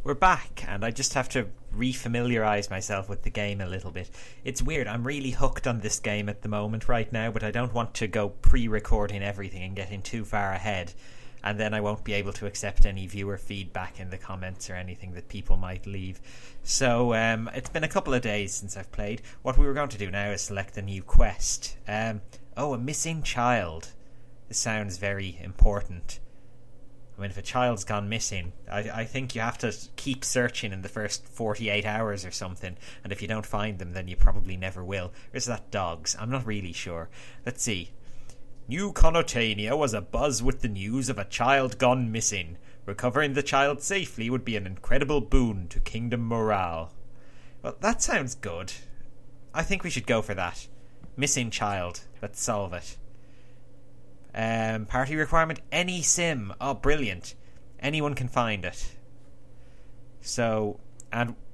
we're back, and I just have to refamiliarize myself with the game a little bit. It's weird, I'm really hooked on this game at the moment right now, but I don't want to go pre-recording everything and getting too far ahead, and then I won't be able to accept any viewer feedback in the comments or anything that people might leave. So it's been a couple of days since I've played. What we were going to do now is select a new quest. A missing child. This sounds very important. I mean, if a child's gone missing, I think you have to keep searching in the first 48 hours or something, and if you don't find them, then you probably never will. Or is that dogs? I'm not really sure. Let's see. New Conotania was abuzz with the news of a child gone missing. Recovering the child safely would be an incredible boon to kingdom morale. Well, that sounds good. I think we should go for that. Missing child. Let's solve it. Party requirement, any sim. Oh, brilliant. Anyone can find it. So,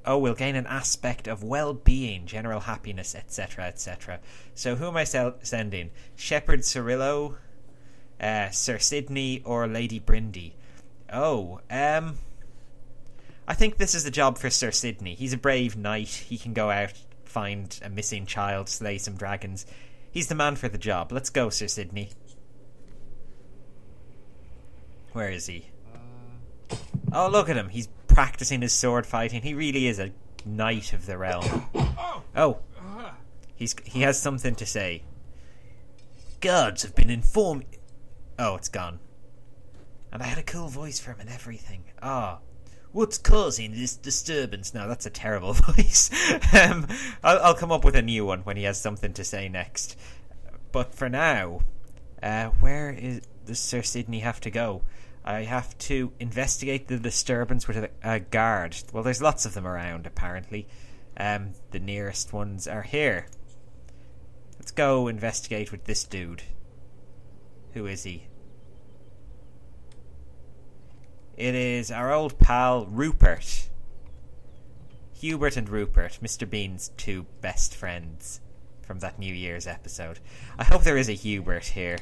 we'll gain an aspect of well-being, general happiness, etc., etc. So who am I sending? Shepherd Cirillo, Sir Sidney, or Lady Brindy? I think this is the job for Sir Sidney. He's a brave knight. He can go out, find a missing child, slay some dragons. He's the man for the job. Let's go, Sir Sidney. Where is he? Oh, look at him. He's practicing his sword fighting. He really is a knight of the realm. Oh. He has something to say. Guards have been informed... Oh, it's gone. And I had a cool voice for him and everything. What's causing this disturbance? No, that's a terrible voice. I'll come up with a new one when he has something to say next. But for now, where does Sir Sidney have to go? I have to investigate the disturbance with a guard. Well, there's lots of them around, apparently. The nearest ones are here. Let's go investigate with this dude. Who is he? It is our old pal, Rupert. Hubert and Rupert, Mr. Bean's two best friends from that New Year's episode. I hope there is a Hubert here.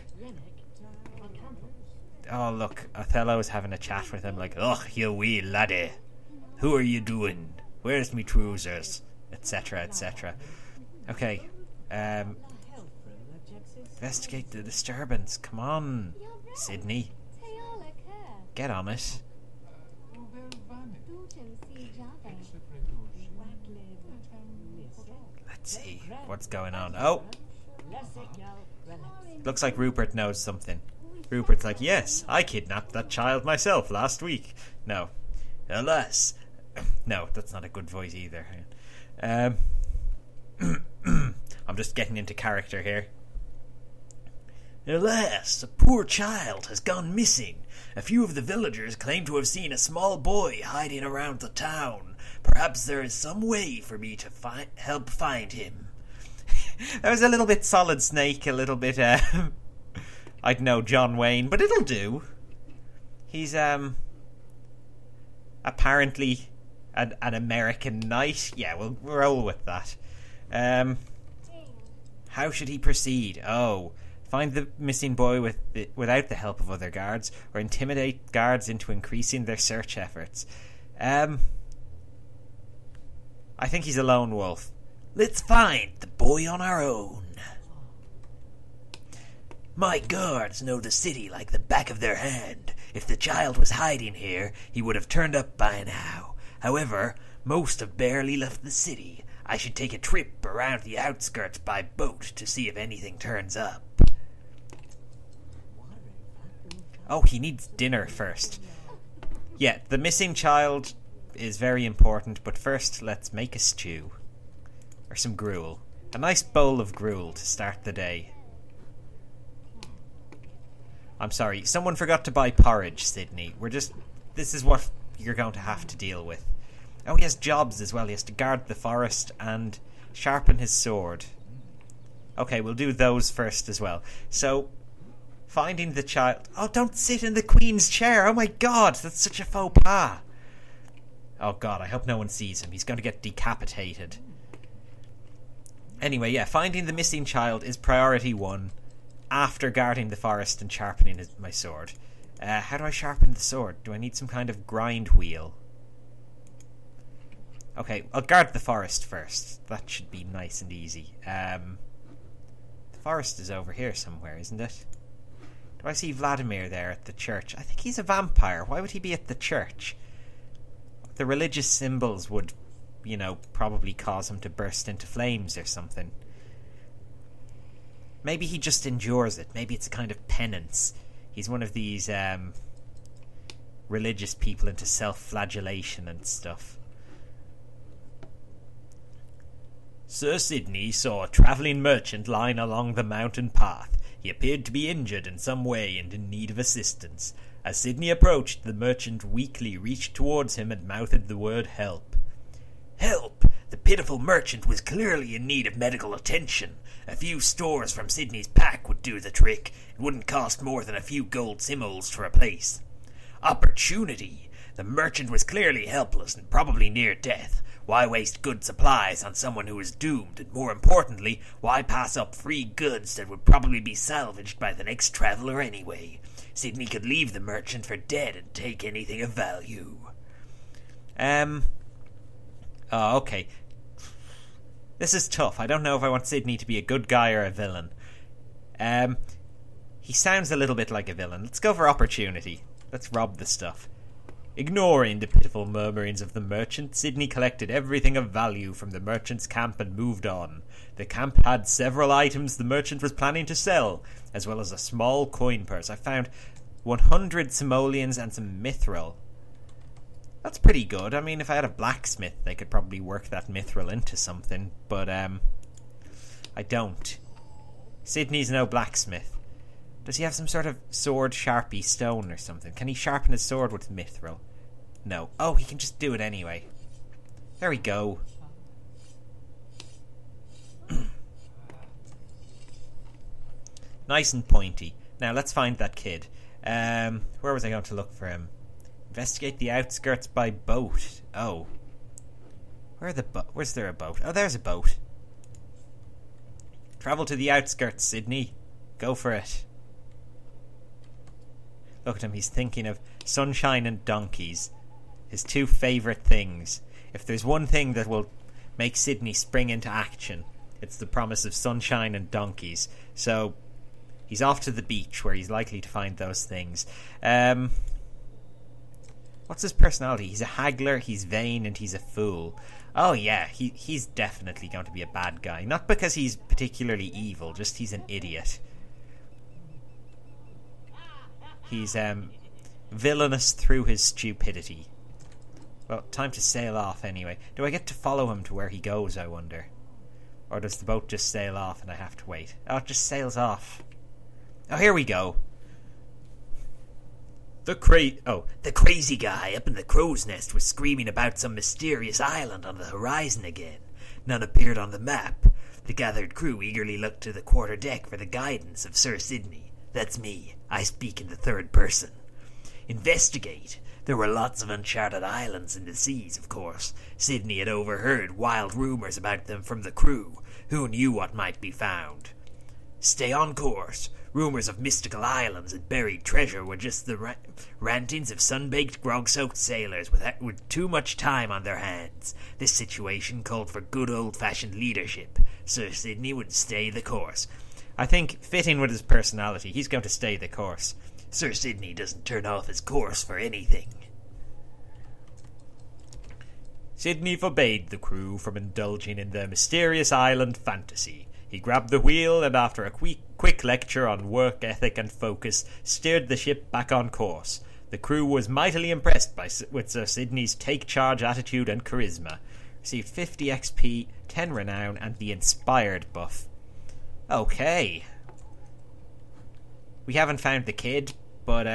Oh, look, Othello's having a chat with him like, "Oh, you wee laddie. Who are you doing? Where's me trousers?" Etc., etc. Okay, investigate the disturbance. Come on, Sidney. Get on it. Let's see what's going on. Oh! Looks like Rupert knows something. Rupert's like, "Yes, I kidnapped that child myself last week." No. Alas. No, that's not a good voice either. I'm just getting into character here. Alas, a poor child has gone missing. A few of the villagers claim to have seen a small boy hiding around the town. Perhaps there is some way for me to help find him. That was a little bit Solid Snake, a little bit, I don't know, John Wayne, but it'll do. He's, apparently an American knight. Yeah, we'll roll with that. How should he proceed? Find the missing boy without the help of other guards, or intimidate guards into increasing their search efforts. I think he's a lone wolf. Let's find the boy on our own. My guards know the city like the back of their hand. If the child was hiding here, he would have turned up by now. However, most have barely left the city. I should take a trip around the outskirts by boat to see if anything turns up. Oh, he needs dinner first. Yeah, the missing child is very important, but first let's make a stew. Or some gruel. A nice bowl of gruel to start the day. I'm sorry, someone forgot to buy porridge, Sidney. This is what you're going to have to deal with. Oh, he has jobs as well. He has to guard the forest and sharpen his sword. Okay, we'll do those first as well. So, finding the child... Oh, don't sit in the Queen's chair! Oh my god, that's such a faux pas! Oh god, I hope no one sees him. He's going to get decapitated. Anyway, yeah, finding the missing child is priority 1 after guarding the forest and sharpening my sword. How do I sharpen the sword? Do I need some kind of grind wheel? Okay, I'll guard the forest first. That should be nice and easy. The forest is over here somewhere, isn't it? Do I see Vladimir there at the church? I think he's a vampire. Why would he be at the church? The religious symbols would, probably cause him to burst into flames or something. Maybe he just endures it. Maybe it's a kind of penance. He's one of these religious people into self-flagellation and stuff. Sir Sidney saw a travelling merchant lying along the mountain path. He appeared to be injured in some way and in need of assistance. As Sidney approached, the merchant weakly reached towards him and mouthed the word help. Help! The pitiful merchant was clearly in need of medical attention. A few stores from Sidney's pack would do the trick. It wouldn't cost more than a few gold simoles to replace. Opportunity! The merchant was clearly helpless and probably near death. Why waste good supplies on someone who is doomed, and more importantly, why pass up free goods that would probably be salvaged by the next traveller anyway? Sidney could leave the merchant for dead and take anything of value. Oh, okay. This is tough. I don't know if I want Sidney to be a good guy or a villain. He sounds a little bit like a villain. Let's go for opportunity. Let's rob the stuff. Ignoring the pitiful murmurings of the merchant, Sidney collected everything of value from the merchant's camp and moved on. The camp had several items the merchant was planning to sell, as well as a small coin purse. I found 100 simoleons and some mithril. That's pretty good. I mean, if I had a blacksmith, they could probably work that mithril into something, but I don't. Sidney's no blacksmith. Does he have some sort of sword sharpie stone or something? Can he sharpen his sword with mithril? No. Oh, he can just do it anyway. There we go. Nice and pointy. Now, let's find that kid. Where was I going to look for him? Investigate the outskirts by boat. Oh. Where's there a boat? Oh, there's a boat. Travel to the outskirts, Sidney. Go for it. Look at him, he's thinking of sunshine and donkeys. His two favourite things. If there's one thing that will make Sidney spring into action, it's the promise of sunshine and donkeys. So, he's off to the beach where he's likely to find those things. What's his personality? He's a haggler, he's vain, and he's a fool. Oh yeah, he's definitely going to be a bad guy. Not because he's particularly evil, just he's an idiot. He's villainous through his stupidity. Well, time to sail off anyway. Do I get to follow him to where he goes, I wonder? Or does the boat just sail off and I have to wait? Oh, it just sails off. Oh, here we go. The crazy guy up in the crow's nest was screaming about some mysterious island on the horizon again. None appeared on the map. The gathered crew eagerly looked to the quarter-deck for the guidance of Sir Sidney. That's me. I speak in the third person. Investigate. There were lots of uncharted islands in the seas, of course. Sidney had overheard wild rumours about them from the crew. Who knew what might be found? Stay on course. Rumours of mystical islands and buried treasure were just the rantings of sun-baked, grog-soaked sailors with too much time on their hands. This situation called for good old-fashioned leadership. Sir Sidney would stay the course. I think, fitting with his personality, he's going to stay the course. Sir Sidney doesn't turn off his course for anything. Sidney forbade the crew from indulging in their mysterious island fantasy. He grabbed the wheel and, after a quick lecture on work ethic and focus, steered the ship back on course. The crew was mightily impressed with Sir Sidney's take-charge attitude and charisma. Received 50 XP, 10 renown, and the inspired buff. Okay. We haven't found the kid, but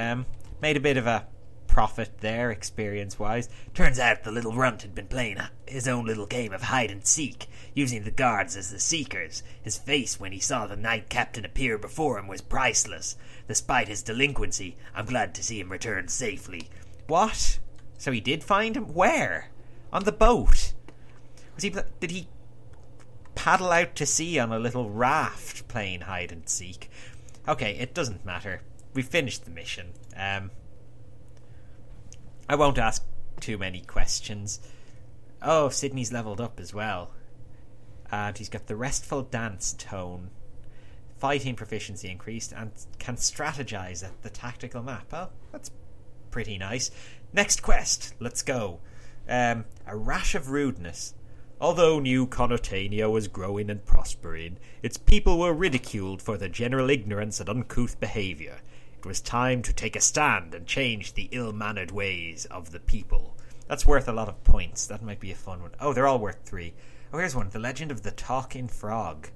made a bit of a profit there, experience-wise. Turns out the little runt had been playing his own little game of hide-and-seek, using the guards as the seekers. His face when he saw the knight captain appear before him was priceless. Despite his delinquency, I'm glad to see him return safely. What? So he did find him? Where? On the boat? Did he paddle out to sea on a little raft playing hide-and-seek? Okay, it doesn't matter. We've finished the mission. I won't ask too many questions. Oh, Sidney's leveled up as well. And he's got the restful dance tone. Fighting proficiency increased and can strategize at the tactical map. Well, that's pretty nice. Next quest. Let's go. A rash of rudeness. Although New Conotania was growing and prospering, its people were ridiculed for their general ignorance and uncouth behaviour. It was time to take a stand and change the ill-mannered ways of the people. That's worth a lot of points. That might be a fun one. Oh, they're all worth 3. Oh, here's one. The Legend of the Talking Frog.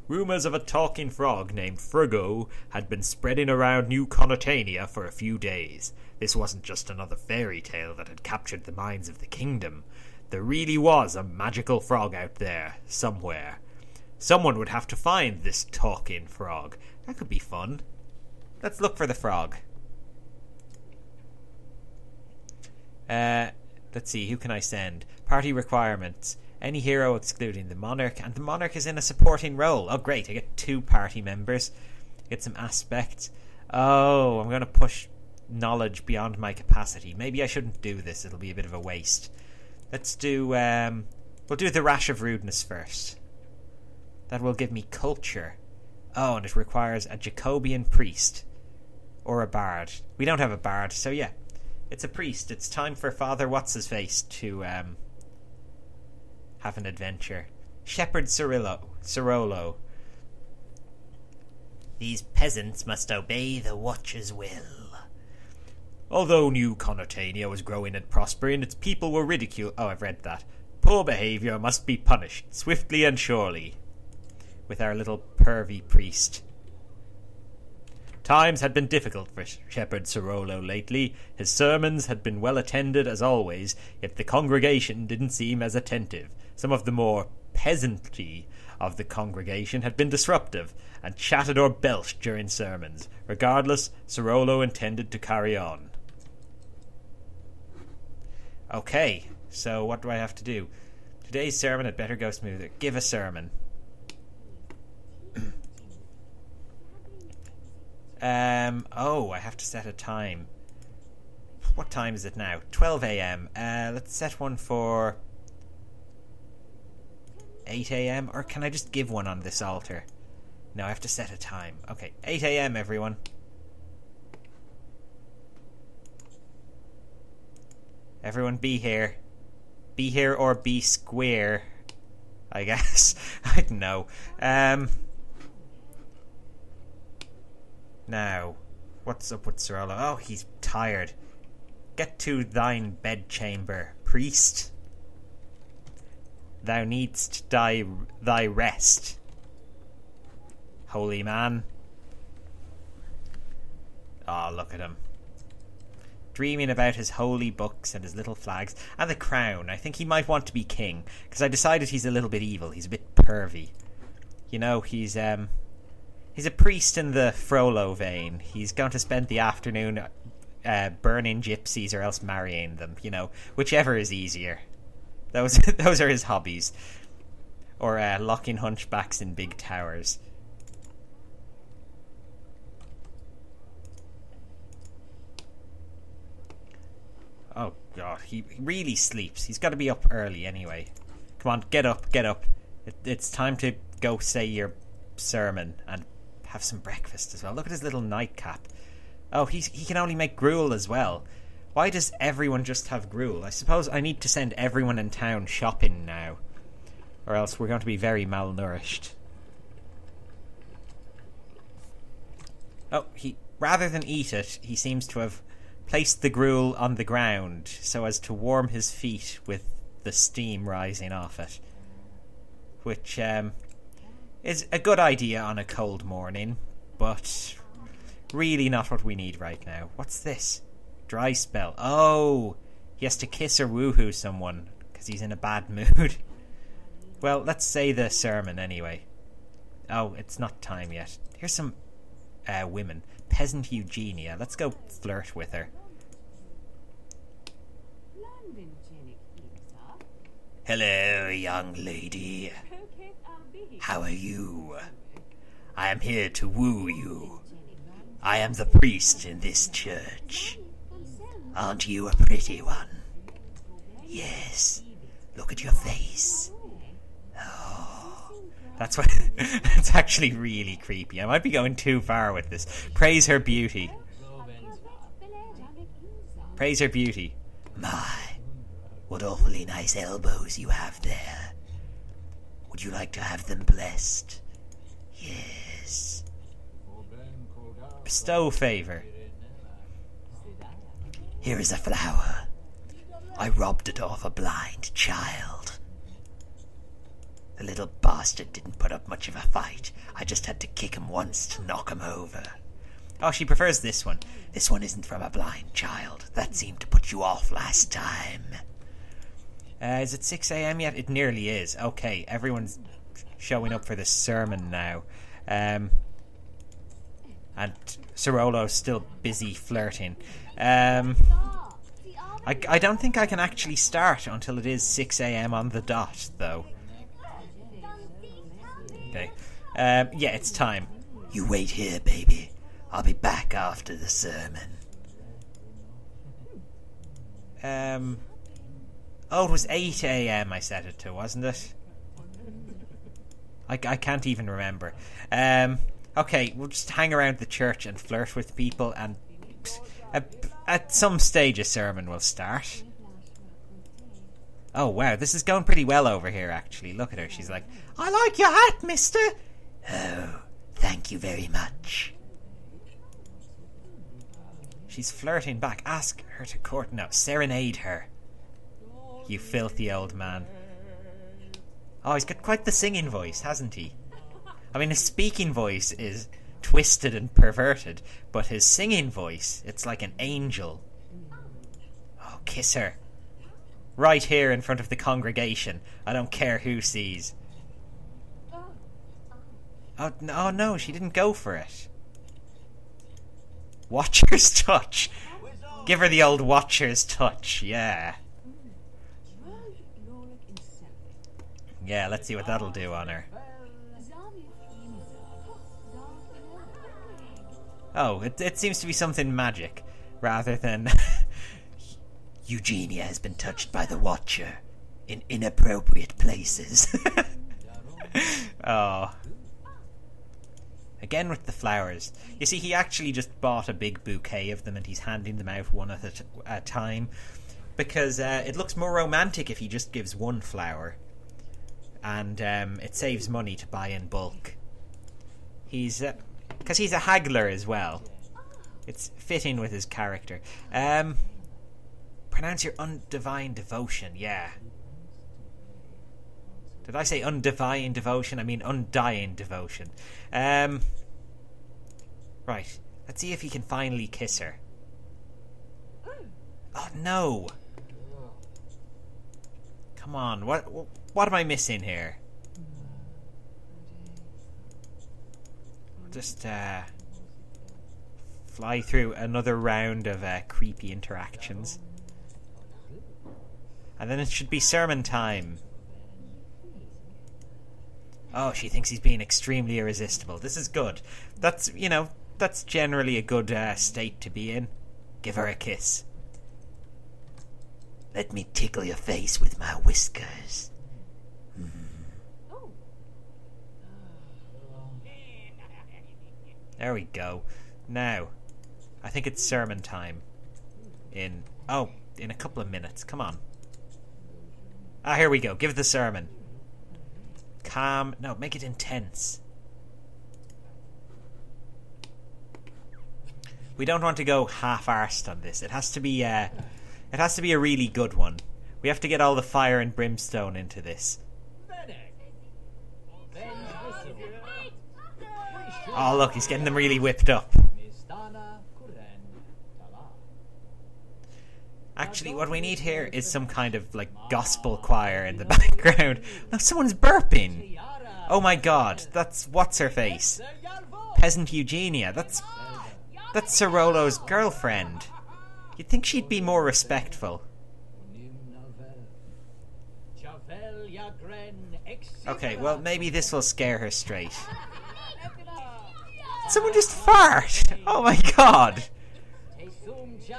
Rumours of a talking frog named Friggo had been spreading around New Conotania for a few days. This wasn't just another fairy tale that had captured the minds of the kingdom. There really was a magical frog out there, somewhere. Someone would have to find this talking frog. That could be fun. Let's look for the frog. Let's see, who can I send? Party requirements. Any hero excluding the monarch, and the monarch is in a supporting role. Oh great, I get 2 party members. Get some aspects. Oh, I'm going to push knowledge beyond my capacity. Maybe I shouldn't do this, it'll be a bit of a waste. Let's do, we'll do the rash of rudeness first. That will give me culture. Oh, and it requires a Jacobian priest. Or a bard. We don't have a bard, so yeah. It's a priest. It's time for Father What's-His-Face to, have an adventure. Shepherd Cirolo. These peasants must obey the Watcher's will. Although New Conotania was growing and prospering, its people were ridiculed. Oh, I've read that. Poor behaviour must be punished, swiftly and surely. With our little pervy priest. Times had been difficult for Shepherd Cirolo lately. His sermons had been well attended as always, yet the congregation didn't seem as attentive. Some of the more peasantry of the congregation had been disruptive, and chatted or belched during sermons. Regardless, Cirolo intended to carry on. Okay, so what do I have to do? Today's sermon had better go smoother. Give a sermon. Oh, I have to set a time. What time is it now? 12 a.m. Let's set one for 8 a.m. Or can I just give one on this altar? No, I have to set a time. Okay, 8 a.m. everyone. Everyone be here. Be here or be square, I guess. I don't know. Now, what's up with Cirolo? Oh, he's tired. Get to thine bedchamber, priest. Thou needst thy rest, holy man. Oh, look at him. Dreaming about his holy books and his little flags. And the crown. I think he might want to be king. Because I decided he's a little bit evil. He's a bit pervy. You know, he's a priest in the Frollo vein. He's going to spend the afternoon burning gypsies or else marrying them. You know, whichever is easier. Those are his hobbies. Or locking hunchbacks in big towers. Oh god, he really sleeps. He's got to be up early anyway. Come on, get up, get up. It's time to go say your sermon and have some breakfast as well. Look at his little nightcap. Oh, he can only make gruel as well. Why does everyone just have gruel? I suppose I need to send everyone in town shopping now. Or else we're going to be very malnourished. Oh, rather than eat it, he seems to have placed the gruel on the ground so as to warm his feet with the steam rising off it. Which is a good idea on a cold morning, but really not what we need right now. What's this? Dry spell. Oh, he has to kiss or woohoo someone because he's in a bad mood. Well, let's say the sermon anyway. Oh, it's not time yet. Here's some women. Peasant Eugenia. Let's go flirt with her. Hello, young lady. How are you? I am here to woo you. I am the priest in this church. Aren't you a pretty one? Yes. at your face. Oh, that's what. It's actually really creepy. I might be going too far with this. Praise her beauty. Praise her beauty. My, what awfully nice elbows you have there. Would you like to have them blessed? Yes. Bestow favour. Here is a flower. I robbed it off a blind child. The little bastard didn't put up much of a fight. I just had to kick him once to knock him over. Oh, she prefers this one. This one isn't from a blind child. That seemed to put you off last time. Is it 6 a.m. yet? It nearly is. Okay, everyone's showing up for this sermon now. And Cirolo's still busy flirting. I don't think I can actually start until it is 6 a.m. on the dot, though. Okay. Yeah, it's time. You wait here, baby. I'll be back after the sermon. Oh, it was 8 a.m. I set it to, wasn't it? I can't even remember. Okay, we'll just hang around the church and flirt with people, and at some stage a sermon will start. Oh, wow, this is going pretty well over here, actually. Look at her, she's like, I like your hat, mister. Oh, thank you very much. She's flirting back. Ask her to court. No, serenade her. You filthy old man. Oh, he's got quite the singing voice, hasn't he? I mean, his speaking voice is twisted and perverted, but his singing voice, it's like an angel. Oh, kiss her. Right here in front of the congregation. I don't care who sees. Oh, no, she didn't go for it. Watcher's touch. Give her the old watcher's touch, yeah. Yeah, let's see what that'll do on her. Oh, it seems to be something magic, rather than... Eugenia has been touched by the Watcher in inappropriate places. Oh. Again with the flowers. You see, he actually just bought a big bouquet of them and he's handing them out one at a time. Because it looks more romantic if he just gives one flower. And it saves money to buy in bulk. He's... because he's a haggler as well. It's fitting with his character. Pronounce your undivine devotion, yeah. Did I say undivine devotion? I mean undying devotion. Right. Let's see if he can finally kiss her. Oh, no. Come on. What am I missing here? I'll just fly through another round of creepy interactions. And then it should be sermon time. Oh, she thinks he's being extremely irresistible. This is good. That's, you know, that's generally a good state to be in. Give her a kiss. Let me tickle your face with my whiskers. There we go. Now, I think it's sermon time. In a couple of minutes. Come on. Ah, here we go. Give the sermon. Calm. No, make it intense. We don't want to go half-arsed on this. It has to be a really good one. We have to get all the fire and brimstone into this. Oh, look, he's getting them really whipped up. Actually, what we need here is some kind of, like, gospel choir in the background. No, someone's burping. Oh my god, that's what's-her-face. Peasant Eugenia, that's Cirolo's girlfriend. You'd think she'd be more respectful. Okay, well, maybe this will scare her straight. Someone just farted! Oh my god!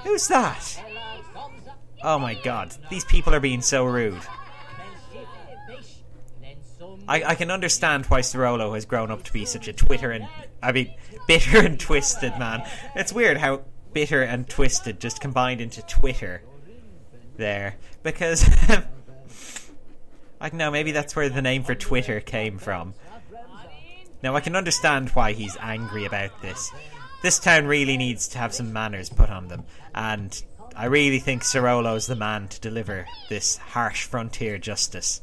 Who's that? Oh my god, these people are being so rude. I can understand why Cirolo has grown up to be such a bitter and twisted man. It's weird how bitter and twisted just combined into Twitter there, because I don't know, maybe that's where the name for Twitter came from. Now I can understand why he's angry about this. This town really needs to have some manners put on them, and I really think Cirolo's the man to deliver this harsh frontier justice.